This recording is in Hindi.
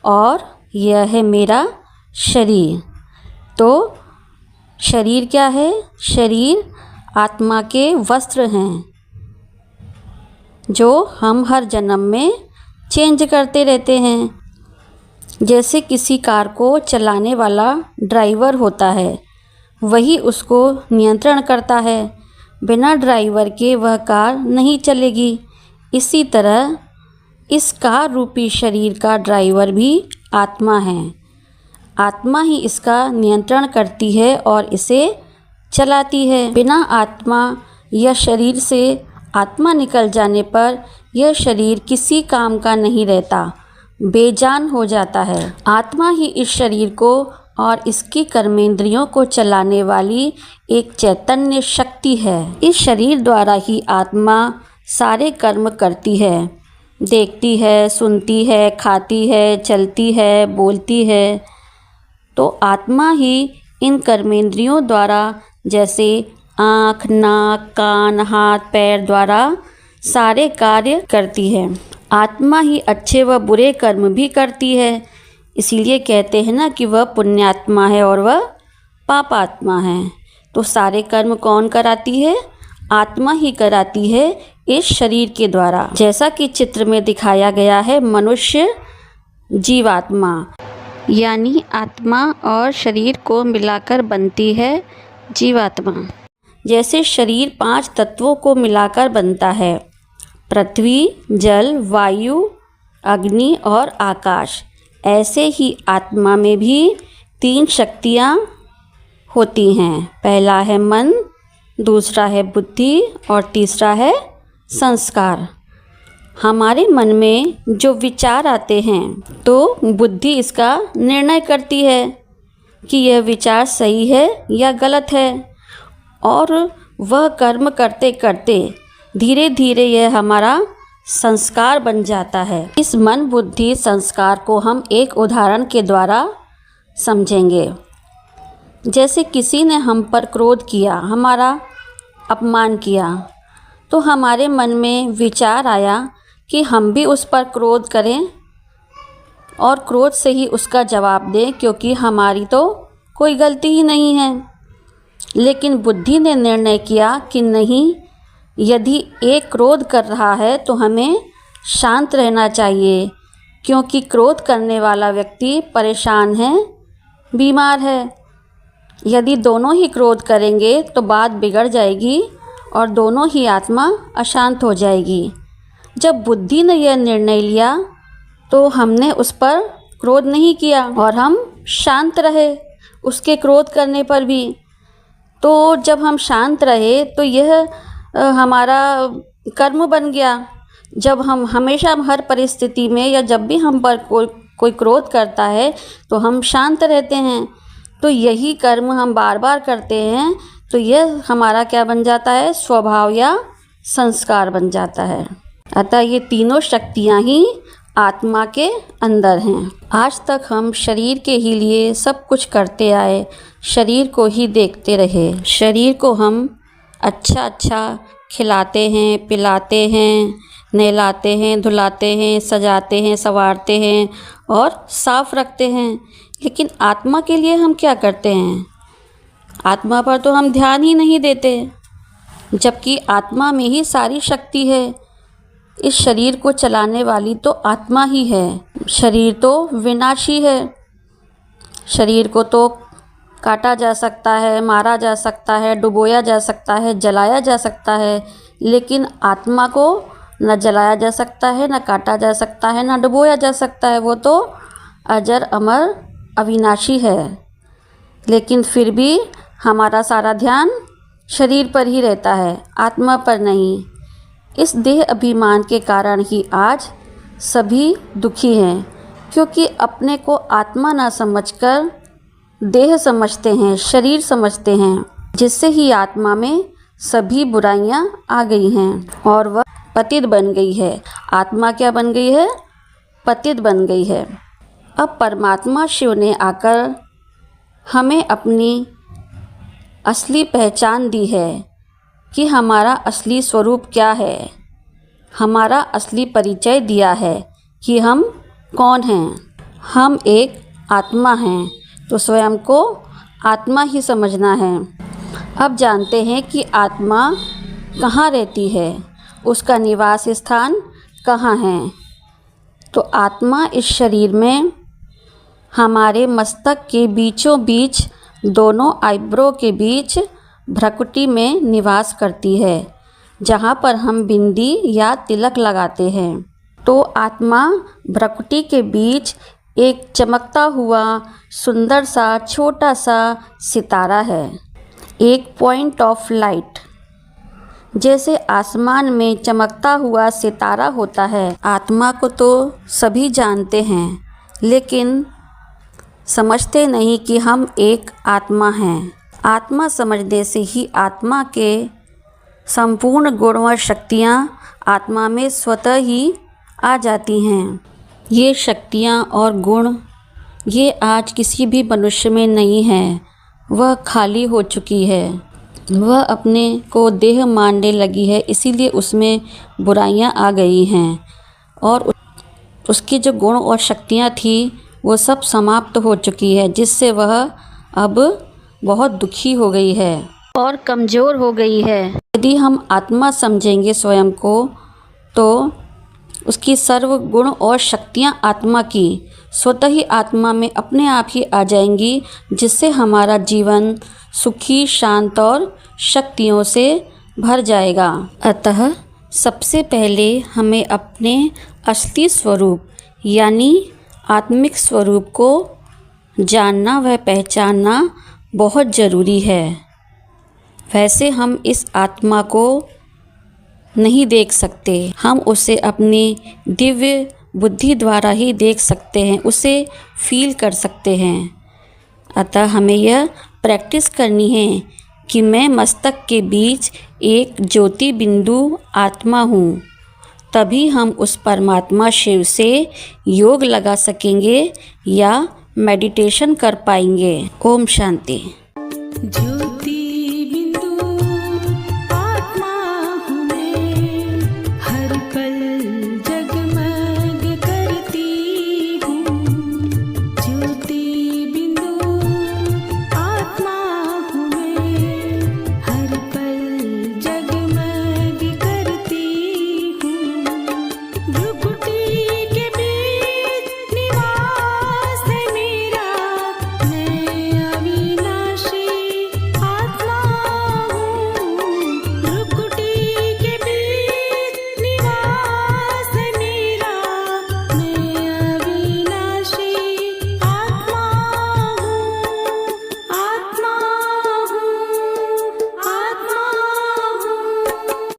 और यह है मेरा शरीर। तो शरीर क्या है? शरीर आत्मा के वस्त्र हैं जो हम हर जन्म में चेंज करते रहते हैं। जैसे किसी कार को चलाने वाला ड्राइवर होता है, वही उसको नियंत्रण करता है। बिना ड्राइवर के वह कार नहीं चलेगी। इसी तरह इस कार रूपी शरीर का ड्राइवर भी आत्मा है। आत्मा ही इसका नियंत्रण करती है और इसे चलाती है। बिना आत्मा या शरीर से आत्मा निकल जाने पर यह शरीर किसी काम का नहीं रहता, बेजान हो जाता है। आत्मा ही इस शरीर को और इसकी कर्मेंद्रियों को चलाने वाली एक चैतन्य शक्ति है। इस शरीर द्वारा ही आत्मा सारे कर्म करती है, देखती है, सुनती है, खाती है, चलती है, बोलती है। तो आत्मा ही इन कर्मेंद्रियों द्वारा, जैसे आँख, नाक, कान, हाथ, पैर द्वारा सारे कार्य करती है। आत्मा ही अच्छे व बुरे कर्म भी करती है। इसीलिए कहते हैं ना कि वह पुण्यात्मा है और वह पापात्मा है। तो सारे कर्म कौन कराती है? आत्मा ही कराती है इस शरीर के द्वारा। जैसा कि चित्र में दिखाया गया है, मनुष्य जीवात्मा, यानी आत्मा और शरीर को मिलाकर बनती है जीवात्मा। जैसे शरीर 5 तत्वों को मिलाकर बनता है, पृथ्वी, जल, वायु, अग्नि और आकाश। ऐसे ही आत्मा में भी 3 शक्तियाँ होती हैं। पहला है मन, दूसरा है बुद्धि और तीसरा है संस्कार। हमारे मन में जो विचार आते हैं तो बुद्धि इसका निर्णय करती है कि यह विचार सही है या गलत है, और वह कर्म करते करते धीरे धीरे यह हमारा संस्कार बन जाता है। इस मन, बुद्धि, संस्कार को हम एक उदाहरण के द्वारा समझेंगे। जैसे किसी ने हम पर क्रोध किया, हमारा अपमान किया, तो हमारे मन में विचार आया कि हम भी उस पर क्रोध करें और क्रोध से ही उसका जवाब दें, क्योंकि हमारी तो कोई गलती ही नहीं है। लेकिन बुद्धि ने निर्णय किया कि नहीं, यदि एक क्रोध कर रहा है तो हमें शांत रहना चाहिए, क्योंकि क्रोध करने वाला व्यक्ति परेशान है, बीमार है। यदि दोनों ही क्रोध करेंगे तो बात बिगड़ जाएगी और दोनों ही आत्मा अशांत हो जाएगी। जब बुद्धि ने यह निर्णय लिया तो हमने उस पर क्रोध नहीं किया और हम शांत रहे उसके क्रोध करने पर भी। तो जब हम शांत रहे तो यह हमारा कर्म बन गया। जब हम हमेशा हर परिस्थिति में या जब भी हम पर कोई क्रोध करता है तो हम शांत रहते हैं, तो यही कर्म हम बार बार करते हैं, तो यह हमारा क्या बन जाता है? स्वभाव या संस्कार बन जाता है। अतः ये तीनों शक्तियाँ ही आत्मा के अंदर हैं। आज तक हम शरीर के ही लिए सब कुछ करते आए, शरीर को ही देखते रहे। शरीर को हम अच्छा खिलाते हैं, पिलाते हैं, नहलाते हैं, धुलाते हैं, सजाते हैं, संवारते हैं और साफ रखते हैं। लेकिन आत्मा के लिए हम क्या करते हैं? आत्मा पर तो हम ध्यान ही नहीं देते, जबकि आत्मा में ही सारी शक्ति है। इस शरीर को चलाने वाली तो आत्मा ही है। शरीर तो विनाशी है। शरीर को तो काटा जा सकता है, मारा जा सकता है, डुबोया जा सकता है, जलाया जा सकता है, लेकिन आत्मा को न जलाया जा सकता है, न काटा जा सकता है, न डुबोया जा सकता है। वो तो अजर, अमर, अविनाशी है। लेकिन फिर भी हमारा सारा ध्यान शरीर पर ही रहता है, आत्मा पर नहीं। इस देह अभिमान के कारण ही आज सभी दुखी हैं, क्योंकि अपने को आत्मा ना समझकर देह समझते हैं, शरीर समझते हैं, जिससे ही आत्मा में सभी बुराइयां आ गई हैं और वह पतित बन गई है। आत्मा क्या बन गई है? पतित बन गई है। अब परमात्मा शिव ने आकर हमें अपनी असली पहचान दी है कि हमारा असली स्वरूप क्या है। हमारा असली परिचय दिया है कि हम कौन हैं। हम एक आत्मा हैं, तो स्वयं को आत्मा ही समझना है। अब जानते हैं कि आत्मा कहाँ रहती है, उसका निवास स्थान कहाँ है। तो आत्मा इस शरीर में हमारे मस्तक के बीचों बीच, दोनों आईब्रो के बीच भ्रुकुटी में निवास करती है, जहाँ पर हम बिंदी या तिलक लगाते हैं। तो आत्मा भ्रुकुटी के बीच एक चमकता हुआ सुंदर सा छोटा सा सितारा है, एक पॉइंट ऑफ लाइट। जैसे आसमान में चमकता हुआ सितारा होता है। आत्मा को तो सभी जानते हैं, लेकिन समझते नहीं कि हम एक आत्मा हैं। आत्मा समझने से ही आत्मा के संपूर्ण गुण व शक्तियाँ आत्मा में स्वतः ही आ जाती हैं। ये शक्तियाँ और गुण ये आज किसी भी मनुष्य में नहीं हैं। वह खाली हो चुकी है। वह अपने को देह मानने लगी है, इसीलिए उसमें बुराइयां आ गई हैं और उसकी जो गुण और शक्तियां थी वो सब समाप्त हो चुकी है, जिससे वह अब बहुत दुखी हो गई है और कमज़ोर हो गई है। यदि हम आत्मा समझेंगे स्वयं को, तो उसकी सर्व गुण और शक्तियां आत्मा की स्वतः ही आत्मा में अपने आप ही आ जाएंगी, जिससे हमारा जीवन सुखी, शांत और शक्तियों से भर जाएगा। अतः सबसे पहले हमें अपने असली स्वरूप यानी आत्मिक स्वरूप को जानना व पहचानना बहुत ज़रूरी है। वैसे हम इस आत्मा को नहीं देख सकते, हम उसे अपनी दिव्य बुद्धि द्वारा ही देख सकते हैं, उसे फील कर सकते हैं। अतः हमें यह प्रैक्टिस करनी है कि मैं मस्तक के बीच एक ज्योति बिंदु आत्मा हूँ। तभी हम उस परमात्मा शिव से योग लगा सकेंगे या मेडिटेशन कर पाएंगे। ओम शांति।